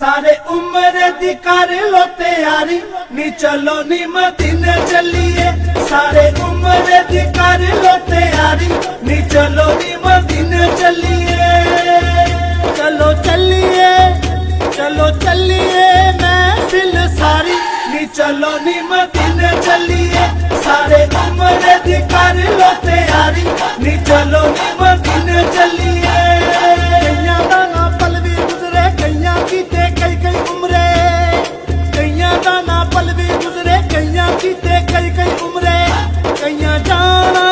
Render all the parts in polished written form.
सारे उम्र दी कर लो तैयारी, नी चलो नी मदीने चलिए। सारे उम्र दी कर लो तैयारी, नी चलो नी मदीने चलिए। चलो चलिए चलो चलिए महफिल सारी, नी चलो नी मदीने चलिए। सारे उम्र दी कर लो तैयारी, नी चलो नी मदीने चलिए। कईयां दा ना पल भी गुजरे, कईयां कीते कई कई उम्रे। कईयां दा ना पल भी गुजरे, कईयां कीते कई कई उम्रे। कईयां जाना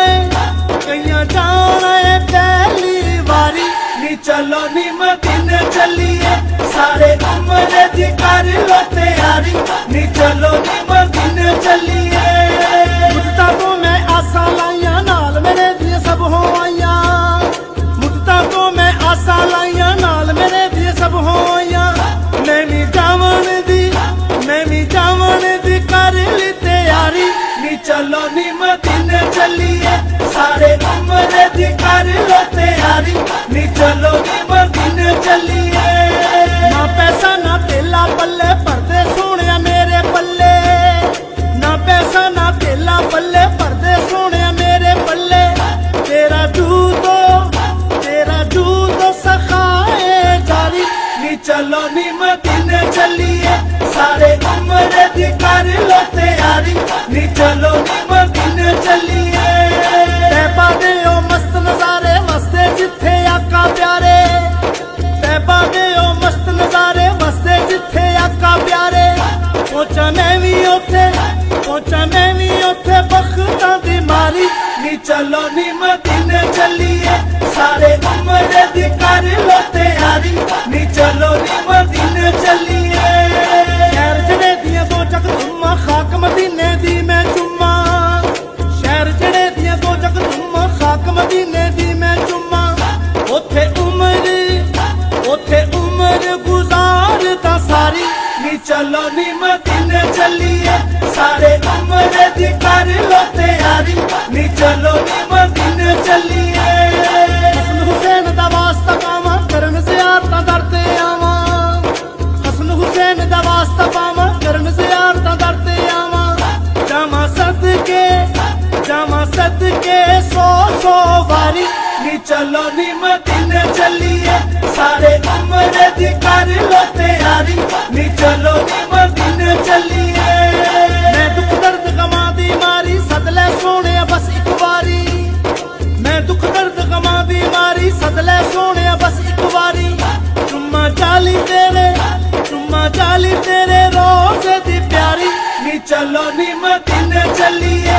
है पहली बारी, नी चलो नी मदीने चलिए। सारे उम्र दी कर लो तैयारी, नी चलो नी मदीने चलिए। मुद्दा तो मैं आसा लाइया, नाल मेरे दिए सब हो आइया। मुद्दा तो मैं आसा लाइया, नाल मेरे दिए सब हो आइया। मैं भी जावन दी कर ली तैयारी, नी चलो नी मदीने चलिए। सारे उम्र दी कर लो तैयारी, नी चलो नी मदीने चलिए। ना पैसा ना तेला पल्ले, परदे सोने मेरे पल्ले। ना पैसा ना तेला पल्ले, परदे सोने मेरे पल्ले। तेरा जूदो सखाए जारी, नी चलो नी मदीने चलिए। सारे उम्र दी कर लो तैयारी, नी चलो नी मदीने चलिए। तैबा दे ओ मस्त नजारे, वसदे जिथे आका प्यारे। तैबा दे ओ मस्त नजारे, वसदे जिथे आका प्यारे। पहुंचा मैं भी उथे बख्तां दी मारी, नी चलो नी मदीने चलिए। सारे उम्र दी कर लो तैयारी, नी चलो नी मदीने चलिए। शहर जड़े दियां दो जग धुम्मा, खाक मदीने दी मैं चुम्मा। शहर जड़े दियां दो जग धुम्मा, खाक मदीने दी मैं चुम्मा। उथे उम्र गुजारदा सारी, नी चलो नी मदीने चलिए। सारे उम्र दी कर लो तैयारी, नी चलो नी मदीने चलिए। हसन हुसैन दा वास्ता पावां, करन ज़ियारतां दर ते आवां। हसन हुसैन दा वास्ता पावां, करन ज़ियारतां दर ते आवां। जावां सदके सौ वारी, नी चलो नी मदीने चलिए। सारे उम्र दी कर लो तैयारी, नी चलो नी मदीने चलिए। मैं दुख दर्द गमा दी मारी, सदले सोने बस एक बारी। मैं दुख दर्द गमा दी मारी, सदले सोने बस एक बारी। चुम्मा चाली तेरे रोज़े दी प्यारी, नी चलो नी मदीने चलिए।